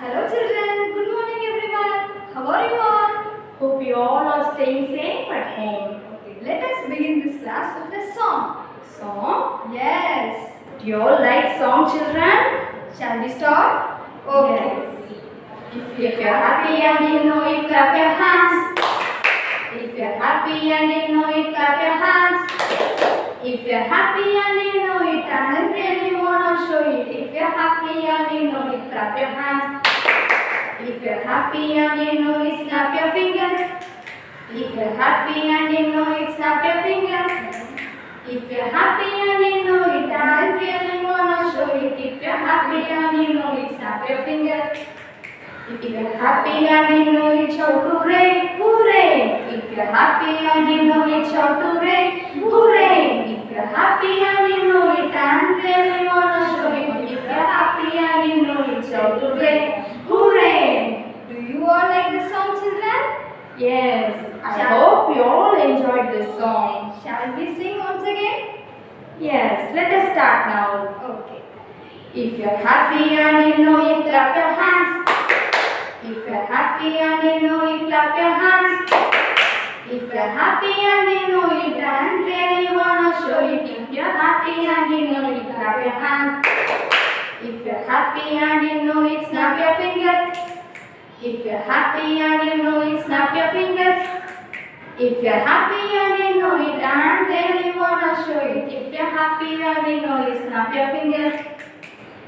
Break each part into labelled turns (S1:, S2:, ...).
S1: Hello children, good morning everyone. How are you all?
S2: Hope you all are staying safe at home.
S1: Okay, let us begin this class with a song.
S2: Song?
S1: Yes.
S2: Do you all like song, children?
S1: Shall we start? Okay.
S2: If you're happy and you know it, clap your hands. If you're happy and you know it, clap your hands. If you're happy and you know it, and I really wanna show it. If you're happy and you know it, clap your hands. If you're happy and you know it, snap your fingers. If you're happy and you know it, snap your fingers. If you're happy and you know it, and I really wanna show it. If you're happy and you know it, snap your fingers. If you're happy and you know it, shout hooray, hooray. If you're happy and you know it, shout hooray, hooray. If you're happy and you know it, and really wanna show it. If you're happy and you know it, shout hooray, hooray.
S1: Do you all like the song, children?
S2: Yes, I hope you all enjoyed this song.
S1: Shall we sing once again?
S2: Yes, let us start now.
S1: Okay.
S2: If you're happy and you know it, clap your hands. If you're happy and you know it, clap your hands. If you're happy and you know it, and really wanna show it. If you're happy and you know it, clap your hands. If you're happy and you know it, snap your fingers. If you're happy and you know it, snap your fingers. If you're happy and you know it, and really wanna show it. If you're happy and you know it, snap your fingers.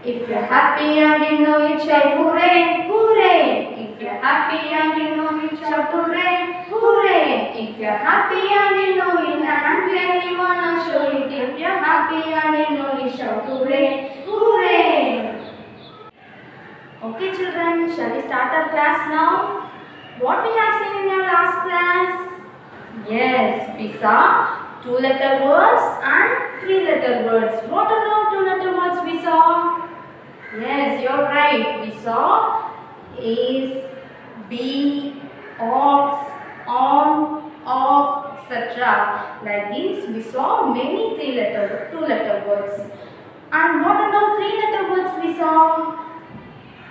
S2: If you're happy and you know it, shout hooray, hooray. If you're happy and you know it, shout hooray, hooray. If you're happy and you know it, and really wanna show it. If you're happy and you know it, shout hooray, hooray. Okay children, shall we start our class now? What we have seen in our last class? Yes, we saw 2-letter words and 3-letter words. What are the 2-letter words we saw? Yes, you're right. We saw is, be, ox, on, off, etc. Like this, we saw many 2-letter words. And what about 3-letter words we saw?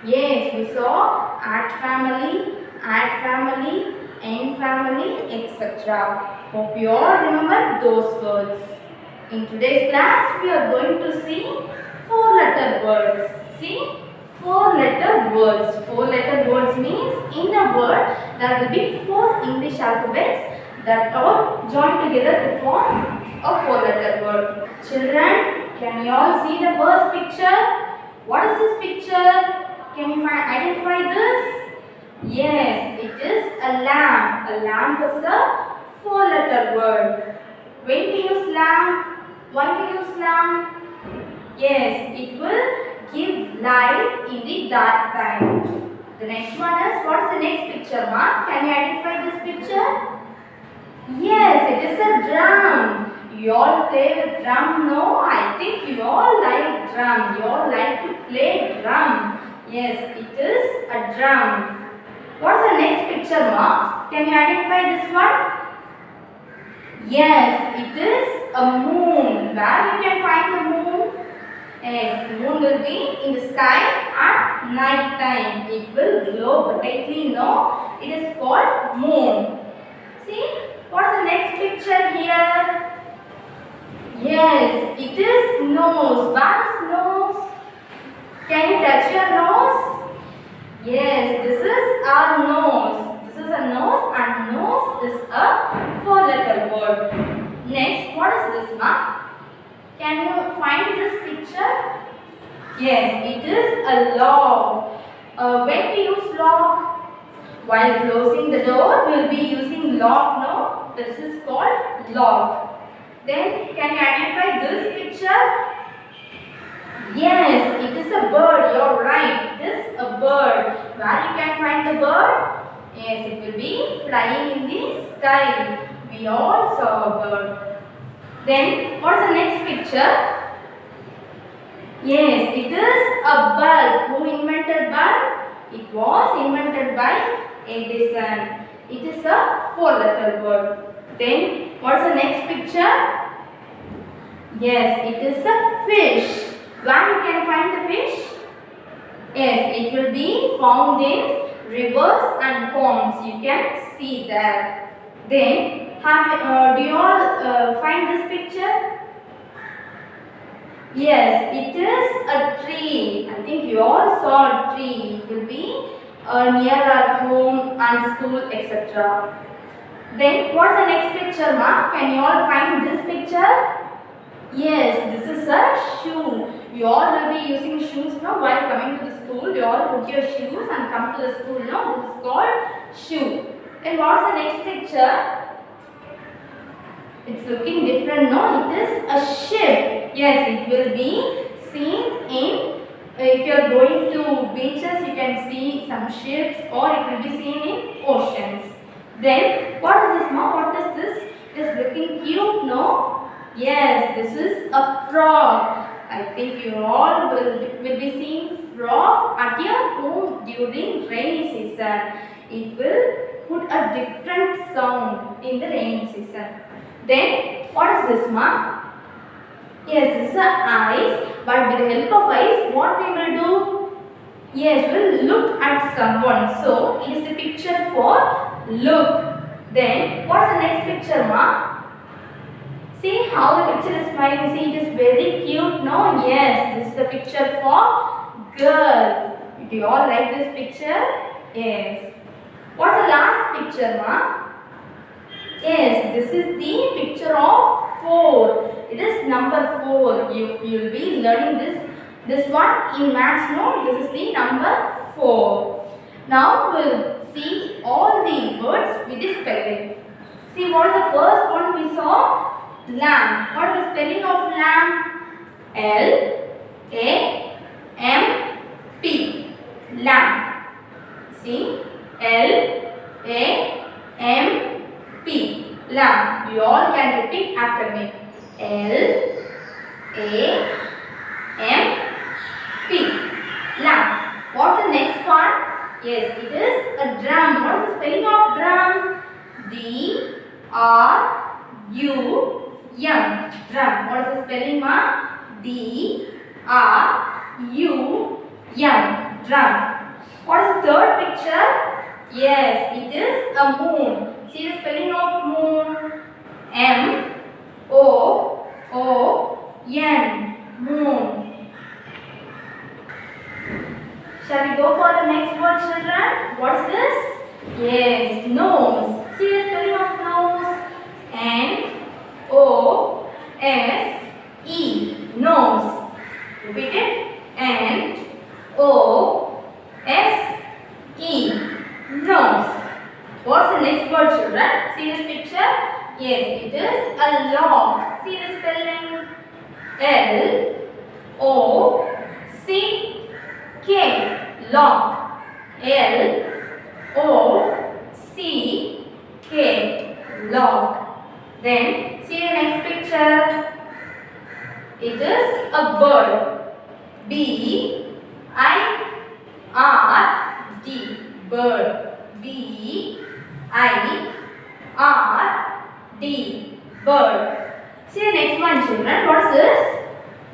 S2: Yes, we saw at family, end family, etc. Hope you all remember those words. In today's class, we are going to see 4-letter words. See, 4-letter words. 4-letter words means in a word there will be 4 English alphabets that are joined together to form a 4-letter word. Children, can you all see the first picture? What is this picture? Can you identify this? Yes, it is a lamp. A lamp is a 4-letter word. When we use lamp? Why we use lamp? Yes, it will give light in the dark time. The next one is, what is the next picture, Ma? Can you identify this picture? Yes, it is a drum. You all play with drum? No, I think you all like drum. You all like to play drum. Yes, it is a drum. What's the next picture, Ma? Can you identify this one? Yes, it is a moon. Where you can find the moon? Yes, the moon will be in the sky at night time. It will glow brightly. No, it is called moon. See, what's the next picture here? Yes, it is nose. Where is nose? Can you touch your nose? Yes, this is our nose. This is a nose, and nose is a 4-letter word. Next, what is this, Ma? Can you find this picture? Yes, it is a lock. When we use lock? While closing the door, we will be using lock, no? This is called lock. Then, can you identify this picture? Yes, it is a bird. You're right. It is a bird. Where you can find the bird? Yes, it will be flying in the sky. We all saw a bird. Then, what is the next picture? Yes, it is a bulb. Who invented bulb? It was invented by Edison. It is a 4-letter word. Then, what is the next picture? Yes, it is a fish. Where you can find the fish? Yes, it will be found in rivers and ponds. You can see that. Then, do you all find this picture? Yes, it is a tree. I think you all saw a tree. It will be near our home and school, etc. Then, what's the next picture, ma? Can you all find this picture? Yes, this is a shoe. You all will be using shoes now while coming to the school. You all put your shoes and come to the school now. This is called shoe. Then what's the next picture? It's looking different, no? It is a ship. Yes, it will be seen in, if you are going to beaches, you can see some ships, or it will be seen in oceans. Then, what is this, ma? What is this? It is looking cute, no? Yes, this is a frog. I think you all will be seeing frog at your home during rainy season. It will put a different sound in the rainy season. Then, what is this, ma? Yes, this is an eyes, but with the help of eyes, what we will do? Yes, we will look at someone. So, it is the picture for look. Then, what is the next picture, ma? See how the picture is smiling. See, it is very cute, no? Yes, this is the picture for girl. Do you all like this picture? Yes. What's the last picture, ma? Yes, this is the picture of 4. It is number 4. You will be learning this one in maths, no? This is the number 4. Now we'll see all the words with the spelling. See, what is the first one we saw? Lamb. What is the spelling of lamb? L-A-M-P. Lamb. See? L-A-M-P. Lamb. You all can repeat after me. L-A-M-P. Lamb. What's the next one? Yes, it is a drum. What is the spelling of drum? D-R-U Drum. What is the spelling, ma? D-R-U-M. Drum. What is the third picture? Yes, it is a moon. See the spelling of moon? M-O-O-N. Moon. Shall we go for the next word, children? What is this? Yes, nose. See the spelling of nose? N-O-S-E. Nose. Repeat it. N-O-S-E. Nose. What's the next word, children? See this picture? Yes, it is a log. See the spelling? L-O-C-K. Log. L-O-C-K. Log. Then, see the next picture. It is a bird. B-I-R-D. Bird. B-I-R-D. Bird. See the next one, children. What is this?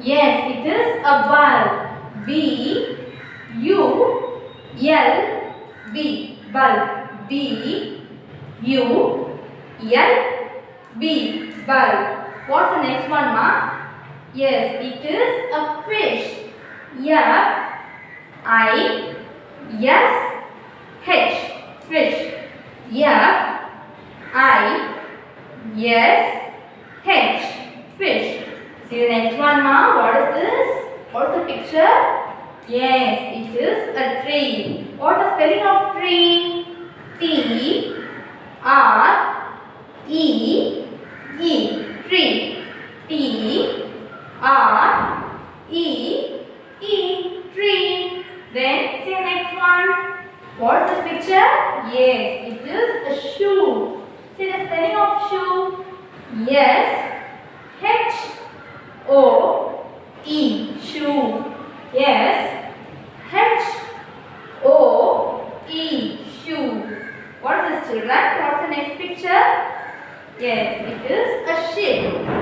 S2: Yes, it is a bulb. B-U-L-B. Bulb. B-U-L-B. Bulb. What's the next one, ma? Yes, it is a fish. F-I-S-H. Fish. F-I-S-H. Fish. See the next one, ma? What is this? What's the picture? Yes, it is a tree. What's the spelling of tree? T-R-E-E. Tree. T-R-E-E. Tree. Then see the next one. What's the picture? Yes, it is a shoe. See the spelling of shoe? Yes. H-O-E. Shoe. Yes. H-O-E. Shoe. What is this, children? What's the next picture? Yes, it is a ship.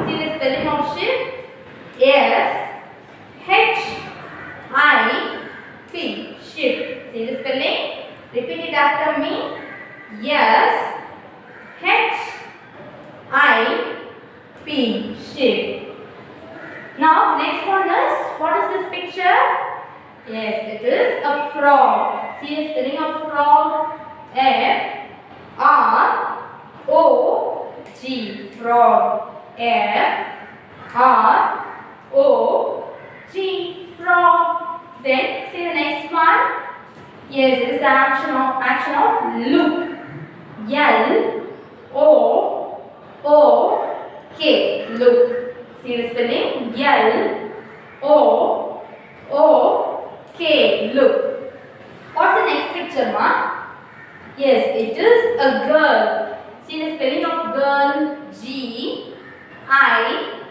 S2: See the spelling of ship? Yes. H-I-P. See the spelling? Repeat it after me. S H I P. Ship. Now next one is, what is this picture? Yes, it is a frog. See the spelling of frog? F R O G. Frog. F R O G. Frog. Then see the next one. Yes, it is the action of look. L O O K. Look. See the spelling? L O O K. Look. What's the next picture, ma? Yes, it is a girl. See the spelling of girl? G I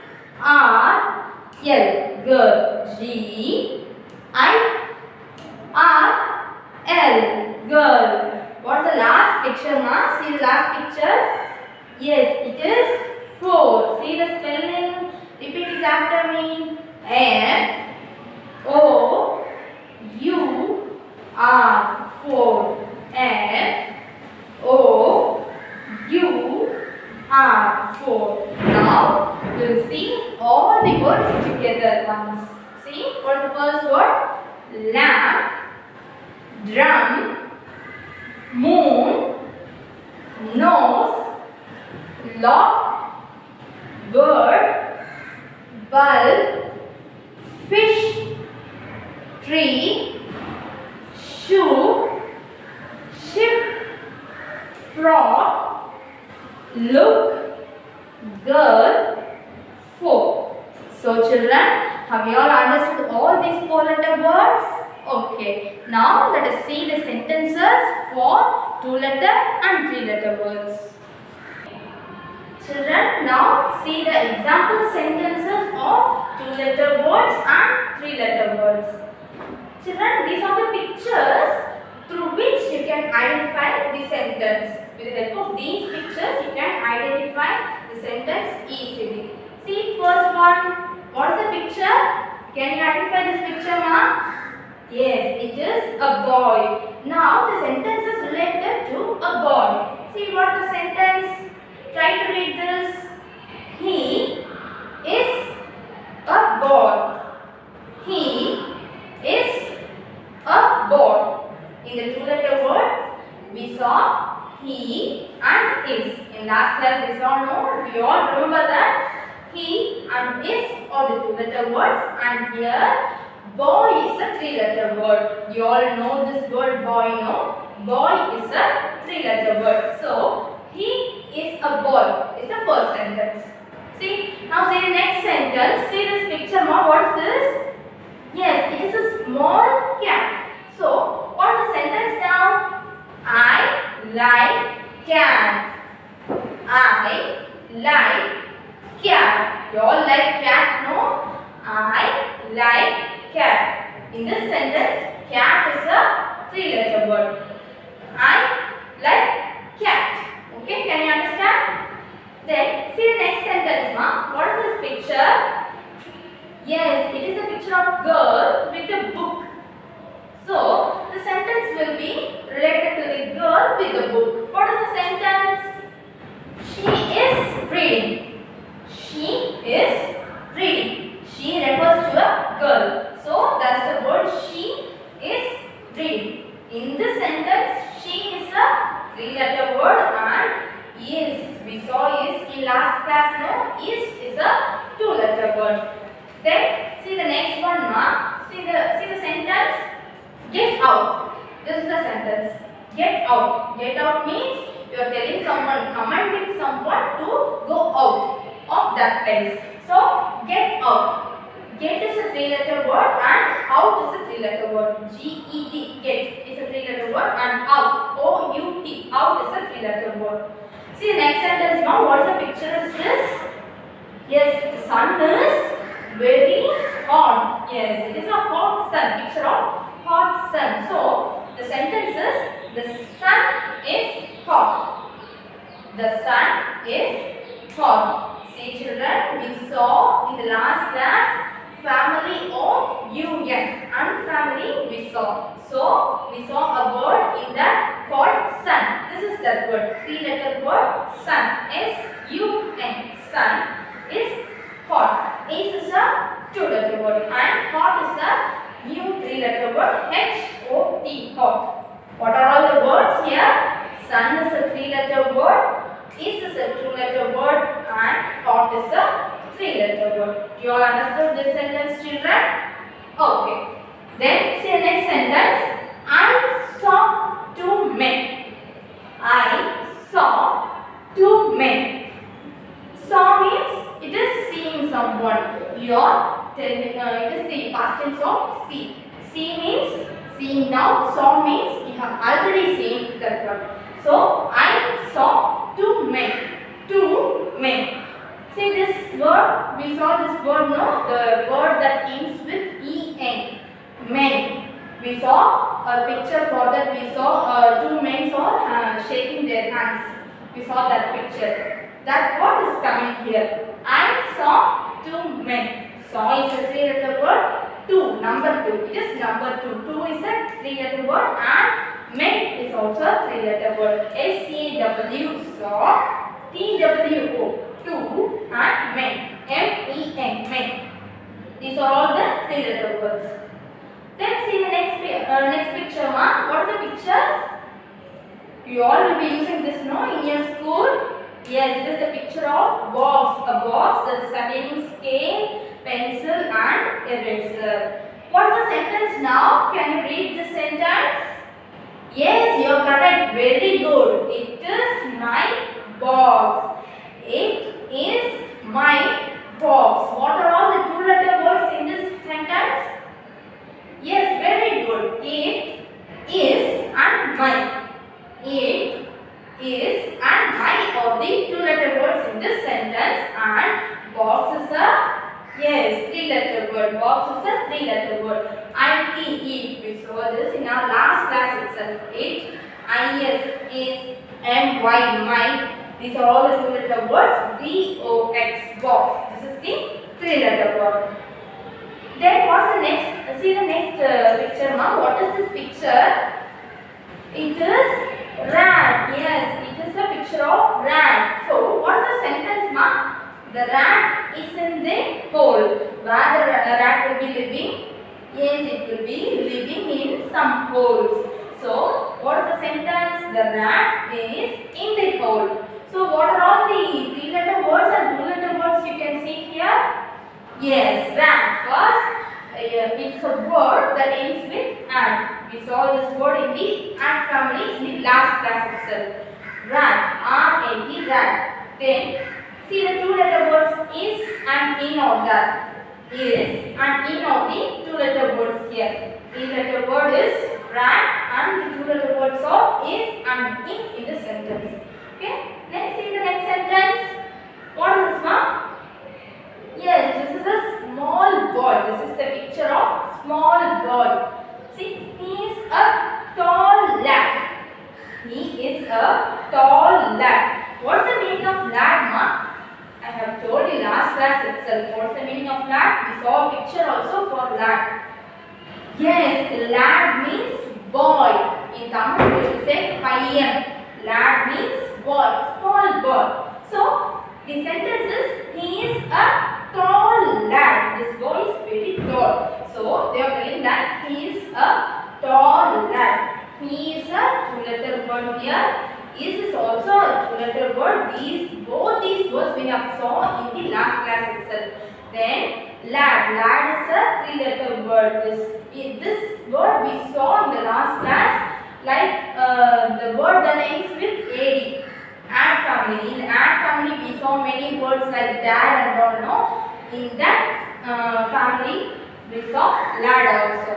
S2: R L. Girl. G I R L. Girl. What's the last picture, ma? See the last picture? Yes, it is 4. See the spelling? Repeat it after me. F O U R. 4. F O U R. 4. Now we'll see all the words together once. See, what's the first word? Lamp, drum, moon, nose, lock, bird, bulb, fish, tree, shoe, ship, frog, look, girl, 4. So children, have you all understood all these 4-letter words? Okay. Now let us see the sentences for 2-letter and 3-letter words. Children, now see the example sentences of 2-letter words and 3-letter words. Children, these are the pictures through which you can identify the sentence. With the help of these pictures, you can identify the sentence easily. See, first one. What is the picture? Can you identify this picture, ma? Yes, it is a boy. Now the sentence is related to a boy. See what the sentence? Try to read this. He is a boy. He is a boy. In the 2-letter word, we saw he and is. In last class we saw no. Do you all remember that? He and is are the 2-letter words, and here boy is a 3-letter word. You all know this word boy, no? Boy is a 3-letter word. So he is a boy is the first sentence. See, now see the next sentence. See this picture, ma. What is this? Yes, it is a small cat. So what is the sentence now? I like cat. I like cat. You all like cat, no? I like cat. In this sentence, cat is a 3-letter word. I like cat. Okay, can you understand? Then see the next sentence, ma. What is this picture? Yes, it is a picture of girl with a book. So the sentence will be related to the girl with the book. What is the sentence? She is reading. She is reading. She refers to a girl. So that's the word she is reading. In this sentence, she is a 3-letter word and is. We saw is in last class, no? Is a 2-letter word. Then see the next one, ma. See the sentence. Get out. This is the sentence. Get out. Get out means you are telling someone, commanding someone to go out of that place. So get out. Get is a 3-letter word and out is a 3-letter word. G-E-T. Get is a 3-letter word and out. O-U-T. Out is a 3-letter word. See the next sentence now. What is the picture is this? Yes, the sun is very hot. Yes, it is a hot sun. Picture of hot sun. So the sentence is the sun is hot. The sun is hot. See children, we saw in the last class family of UN. Ant family we saw. So we saw a word in that called sun. This is that word. Three-letter word sun. S-U-N. Sun is hot. Ace is a two-letter word and hot is a new three-letter word. H-O-T. Hot. What are all the words here? Sun is a three-letter word. Is a two-letter word and hot is a three-letter word. You all understood this sentence, children? Okay. Then see the next sentence. I saw two men. I saw two men. Saw means it is seeing someone. You are telling it is the past tense of see. See means seeing now. Saw means you have already seen that word. So I saw two men. Two men. See this word, we saw this word, no? The word that ends with en. Men. We saw a picture for that. We saw two men shaking their hands. We saw that picture. That word is coming here. I saw two men. Saw is a three-letter word. Two, number two. It is number two. Two is a three-letter word and men is also a three-letter word. S-A-W, saw. T-W-O, two and men. M-E-N, men. These are all the three-letter words. Then see the next picture, ma. What is the picture? You all will be using this, no, in your school. Yes, it is the picture of box. A box that is containing scale, pencil and eraser. What is the sentence now? Can you read the sentence? Yes, you are correct. Very good. It is my box. It is my box. What are all the two-letter words in this sentence? Yes, very good. It is and my. It is and my are the two-letter words in this sentence and box is a yes, three-letter word. Box is a three-letter word. I-T-E. We saw this in our last class itself. It. I-S is M-Y, my. These are all the two-letter words. B-O-X, box. This is the three-letter word. Then what's the next? See the next picture, ma. What is this picture? It is rat. Yes, it is a picture of rat. So what's the sentence, ma? The rat is in the hole. Where the rat will be living? Yes, it will be living in some holes. So what is the sentence? The rat is in the hole. So what are all the three-letter words and two-letter words you can see here? Yes, rat. First, it's a word that ends with ant. We saw this word in the ant family in the last class itself. Rat, R-A-T, rat. Then, see the two-letter words is and in of that. Is and in of the two-letter words here. Three-letter word is rat and the two-letter words are is and in the sentence. Okay. Let's see the next sentence. What is this, ma'am? Yes, this is a small boy. This is the picture of small boy. See, he is a tall lad. He is a tall lad. What's the meaning of lad, ma? I have told you last class itself. What's the meaning of lad? We saw a picture also for lad. Yes, lad means boy. In Tamil we will say paiyan. Lad means boy, small boy. So, the sentence is, he is a tall lad. This boy is very tall. So, they are telling that he is a tall lad. He is a two-letter word here. Is also a two-letter word. Both these words we have saw in the last class itself. Then, lad. Lad is a three-letter word. This word we saw in the last class. Like the word that ends with AD. Ant family. In ant family we saw many words like dad and all, no? In that family we saw lad also.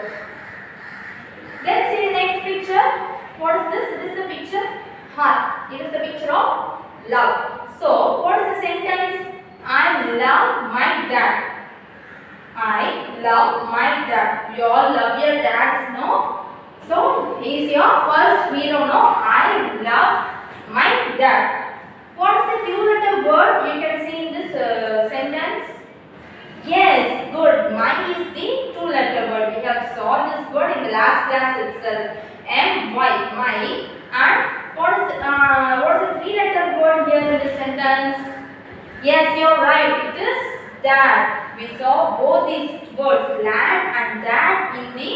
S2: Let's see the next picture. What is this? It is the picture heart. It is the picture of love. So what is the sentence? I love my dad. I love my dad. You all love your dads, no? So he is your first hero, no? I love my dad. What is the two-letter word you can see in this sentence? Yes, good. My is the two-letter word. We have saw this word in the last class itself. My, my. And what is the three-letter word here in the sentence? Yes, you are right. It is dad. We saw both these words, lad and dad, in the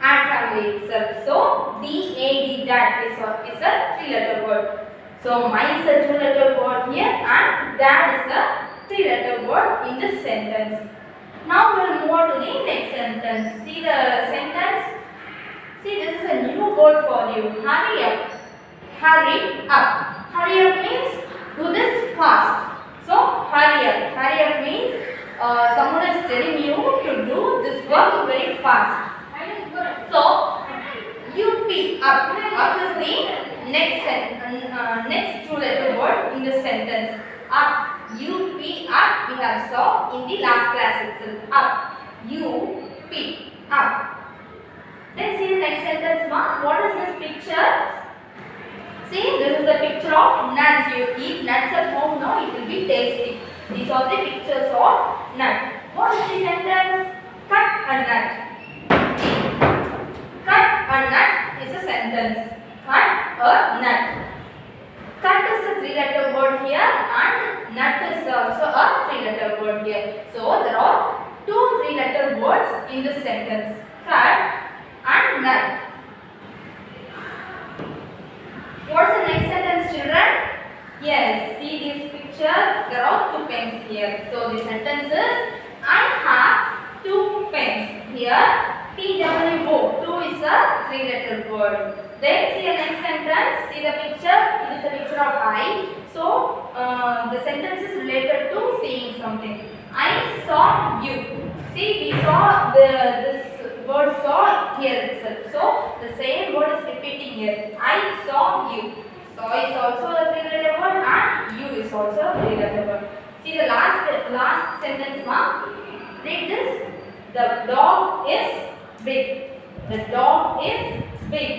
S2: ad family itself. So, D-A-D, dad is a three-letter word. So, my is a two-letter word here and dad is a three-letter word in the sentence. Now, we will move on to the next sentence. See the sentence? See, this is a new word for you. Hurry up. Hurry up. Hurry up means do this fast. So, hurry up. Hurry up means someone is telling you to do this work very fast. So, UP, up. Up is the next two-letter word in the sentence. Up. UP, up. We have saw in the last class itself. Up. UP, up. Then see the next sentence, ma. What is this picture? See, this is the picture of nuts. You eat nuts at home, no? It will be tasty. These are the pictures of nut. What is the sentence? Cut a nut. Cut a nut is a sentence. Cut a nut. Cut is a three-letter word here and nut is also a three-letter word here. So, there are two three-letter words in this sentence. Cut and nut. What's the next sentence, children? Yes, see this picture. There are two pens here. So the sentence is, I have two pens. Here, T-W-O. Two is a three-letter word. Then see the next sentence. See the picture. It is a picture of I. So the sentence is related to saying something. I saw you. See, we saw this word saw here itself. So the same word is repeating here. I saw you. Saw is also a three-letter word and you is also a three-letter word. See the last sentence, ma. Read this. The dog is big. The dog is big.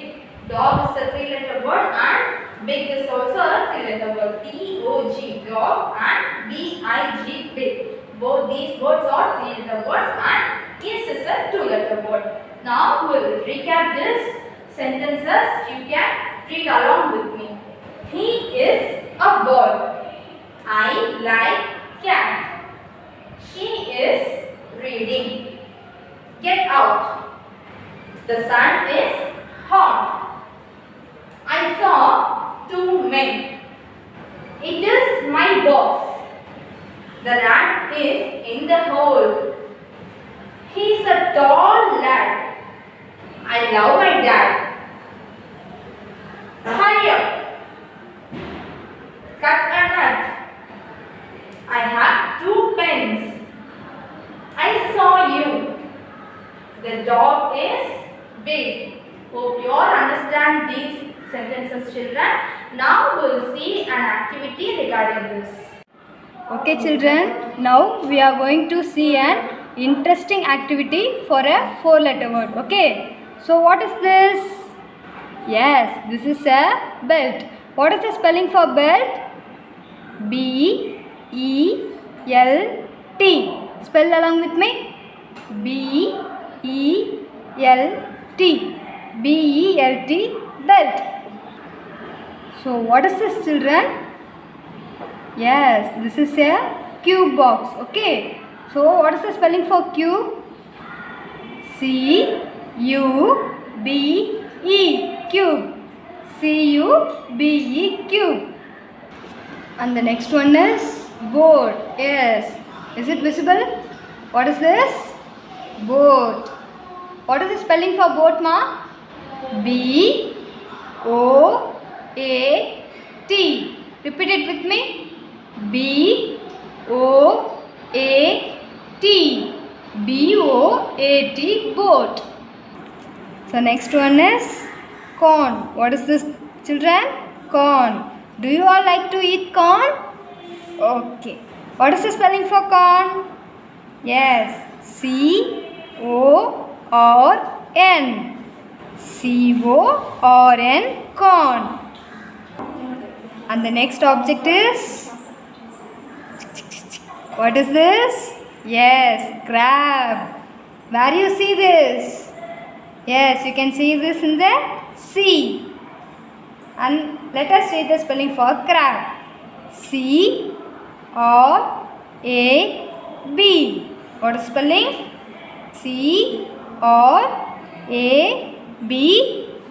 S2: Dog is a three-letter word and big is also a three-letter word. D-O-G, dog, and B-I-G, big. Both these words are three-letter words and yes is a two-letter word. Now we will recap this sentences. You can read along with me. He is a bird. I like cat. She is reading. Get out. The sun is hot. I saw two men. It is my box. The rat is in the hole. He's a tall lad. I love my dad. Hurry up. Cut a nut. I have two pens. I saw you. The dog is big. Hope you all understand these sentences, children. Now we will see an activity regarding this.
S1: Okay children, now we are going to see an interesting activity for a four-letter word. Okay, so what is this? Yes, this is a belt. What is the spelling for belt? B-E-L-T. Spell along with me. B-E-L-T. B-E-L-T, belt. So what is this, children? Yes, this is a cube box. Okay. So what is the spelling for cube? C-U-B-E. Cube. C-U-B-E. Cube. And the next one is boat. Yes. Is it visible? What is this? Boat. What is the spelling for boat, ma? B-O-A-T. Repeat it with me. B-O-A-T. B-O-A-T, boat. So next one is corn. What is this, children? Corn. Do you all like to eat corn? Okay. What is the spelling for corn? Yes. C-O-R-N. C-O-R-N, corn. And the next object is, what is this? Yes, crab. Where you see this? Yes, you can see this in the sea. And let us read the spelling for crab. C-R-A-B. What is spelling? C-R-A-B.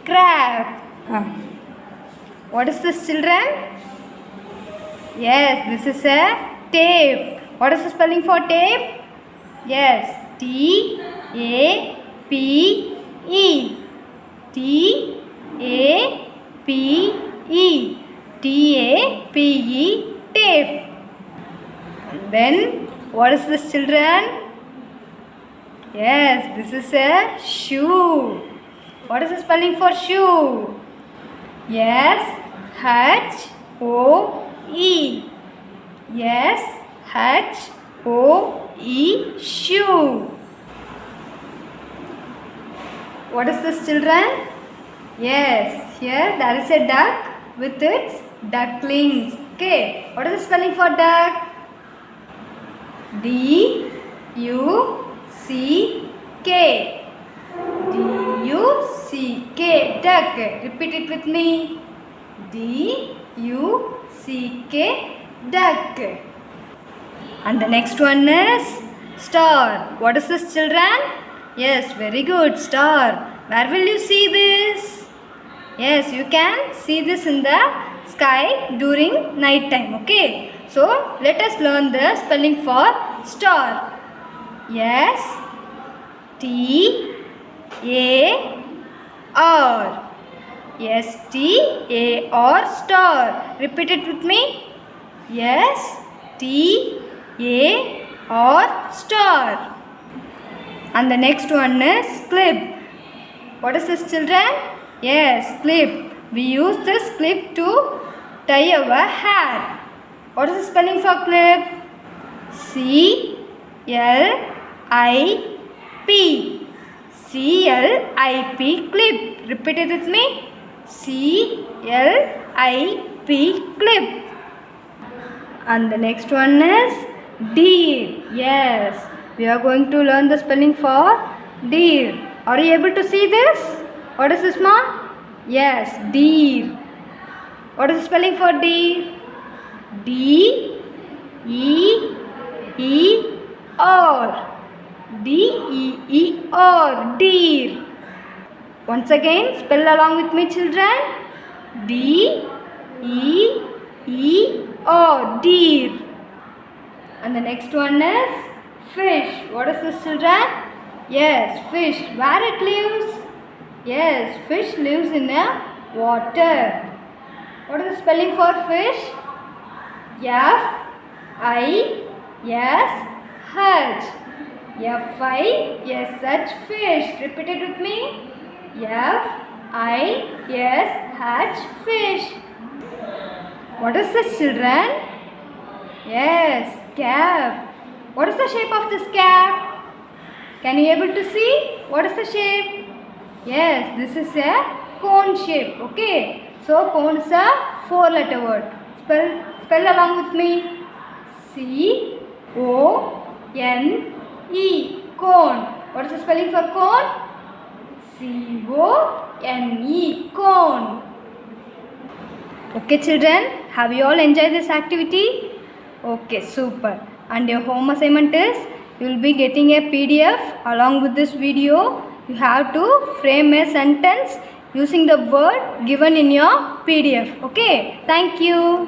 S1: Crab. What is this, children? Yes, this is a tape. What is the spelling for tape? Yes, T-A-P-E. T-A-P-E. T-A-P-E. Tape. And then, what is this, children? Yes, this is a shoe. What is the spelling for shoe? Yes, H-O-E. Yes, H-O-E. Shoe. What is this, children? Yes, here there is a duck with its ducklings. Okay, what is the spelling for duck? D-U-C-K. D-U-C-K. Duck. Repeat it with me. D-U-C-K. Duck. And the next one is star. What is this, children? Yes, very good. Star. Where will you see this? Yes, you can see this in the sky during night time. Okay. So, let us learn the spelling for star. Yes. T-A-R. S-T-A-R. Star. Repeat it with me. Yes. T-A-R. Star. And the next one is clip. What is this, children? Yes, clip. We use this clip to tie our hair. What is the spelling for clip? C-L-I-P. C-L-I-P. Clip. Repeat it with me. C-L-I-P. Clip. And the next one is deer. Yes, we are going to learn the spelling for deer. Are you able to see this? What is this, ma? Yes, deer. What is the spelling for deer? D-E-E-R. D-E-E-R. Deer. Once again, spell along with me, children. D-E-E-R. Deer. And the next one is fish. What is this, children? Yes, fish. Where it lives? Yes, fish lives in a water. What is the spelling for fish? F-I-S-H. F-I-S-H. Fish. Repeat it with me. F-I-S-H. Fish. What is this, children? Yes, cap. What is the shape of this cap? Can you able to see? What is the shape? Yes, this is a cone shape. Okay. So, cone is a 4-letter word. Spell along with me. C-O-N-E. Cone. What is the spelling for cone? C-O-N-E. Cone. Okay, children. Have you all enjoyed this activity? Okay, super. And your home assignment is, you will be getting a PDF along with this video. You have to frame a sentence using the word given in your PDF. Okay, thank you.